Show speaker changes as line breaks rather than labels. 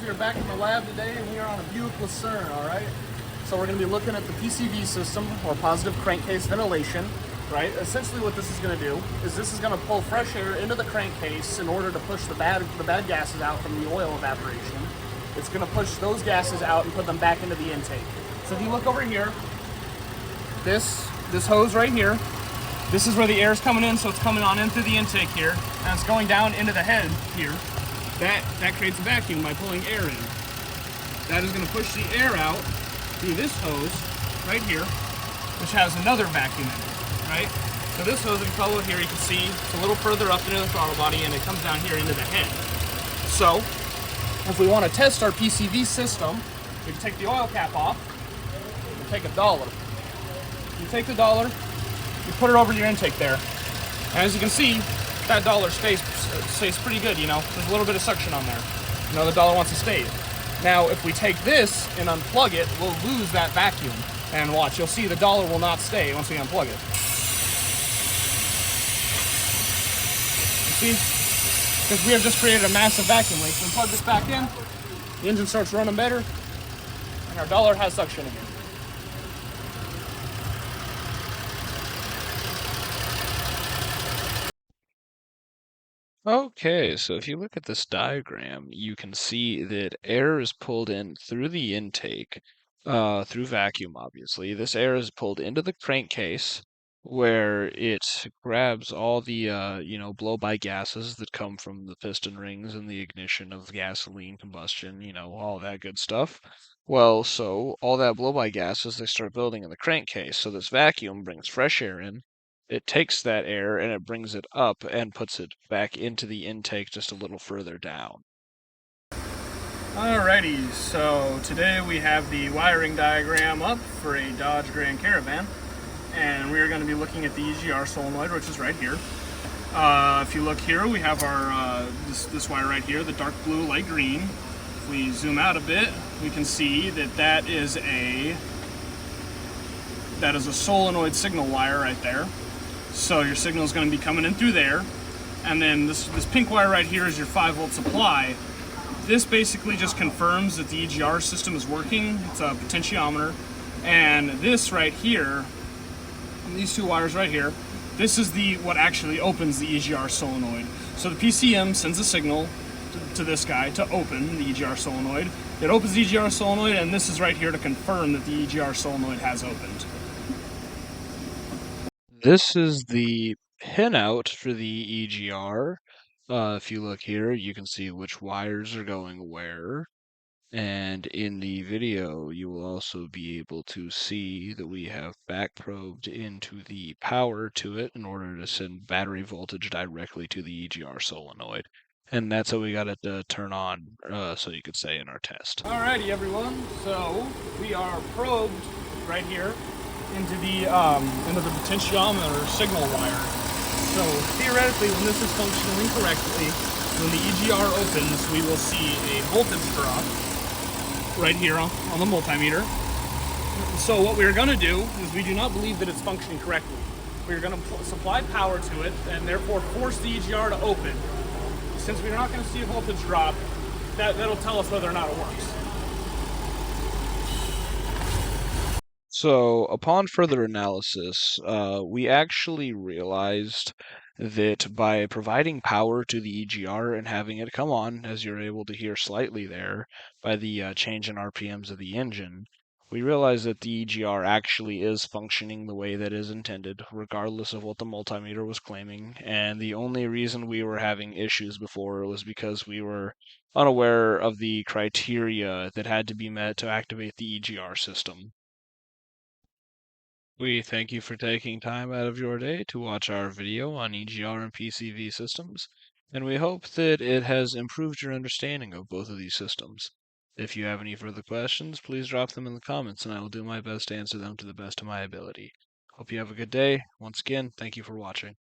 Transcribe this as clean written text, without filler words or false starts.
We are back in the lab today and we are on a Buick Lucerne, alright? So we're going to be looking at the PCV system, or positive crankcase ventilation, right? Essentially what this is going to do is this is going to pull fresh air into the crankcase in order to push the bad gases out from the oil evaporation. It's going to push those gases out and put them back into the intake. So if you look over here, this hose right here, this is where the air is coming in, so it's coming on in through the intake here, and it's going down into the head here. That creates a vacuum by pulling air in. That is going to push the air out through this hose right here, which has another vacuum in it, right? So this hose, if you follow here, you can see it's a little further up into the throttle body and it comes down here into the head. So if we want to test our PCV system, we can take the oil cap off and take $1. You take the $, you put it over your intake there. And as you can see, that $, stays pretty good, you know. There's a little bit of suction on there. You know, the $, wants to stay. Now, if we take this and unplug it, we'll lose that vacuum. And watch, you'll see the $, will not stay once we unplug it. You see? Because we have just created a massive vacuum leak. When we plug this back in, the engine starts running better, and our $, has suction again.
Okay, so if you look at this diagram, you can see that air is pulled in through the intake, through vacuum, obviously. This air is pulled into the crankcase, where it grabs all the, blow-by gases that come from the piston rings and the ignition of gasoline combustion, all that good stuff. Well, so all that blow-by gases, they start building in the crankcase, so this vacuum brings fresh air in. It takes that air and it brings it up and puts it back into the intake just a little further down.
Alrighty, so today we have the wiring diagram up for a Dodge Grand Caravan, and we're going to be looking at the EGR solenoid, which is right here. If you look here, we have our this wire right here, the dark blue, light green. If we zoom out a bit, we can see that that is a solenoid signal wire right there. So your signal is going to be coming in through there, and then this pink wire right here is your 5-volt supply. This basically just confirms that the EGR system is working. It's a potentiometer, and this right here, these two wires right here, this is what actually opens the EGR solenoid. So the PCM sends a signal to this guy to open the EGR solenoid. It opens the EGR solenoid, and this is right here to confirm that the EGR solenoid has opened.
This is the pinout for the EGR. If you look here, you can see which wires are going where. And in the video, you will also be able to see that we have back probed into the power to it in order to send battery voltage directly to the EGR solenoid. And that's how we got it to turn on, so you could say, in our test.
Alrighty, everyone. So we are probed right here into the potentiometer signal wire. So theoretically, when this is functioning correctly, when the EGR opens, we will see a voltage drop right here on the multimeter. So what we're going to do is, we do not believe that it's functioning correctly. We're going to supply power to it and therefore force the EGR to open. Since we're not going to see a voltage drop, that'll tell us whether or not it works.
So, upon further analysis, we actually realized that by providing power to the EGR and having it come on, as you're able to hear slightly there, by the change in RPMs of the engine, we realized that the EGR actually is functioning the way that is intended, regardless of what the multimeter was claiming. And the only reason we were having issues before was because we were unaware of the criteria that had to be met to activate the EGR system. We thank you for taking time out of your day to watch our video on EGR and PCV systems, and we hope that it has improved your understanding of both of these systems. If you have any further questions, please drop them in the comments and I will do my best to answer them to the best of my ability. Hope you have a good day. Once again, thank you for watching.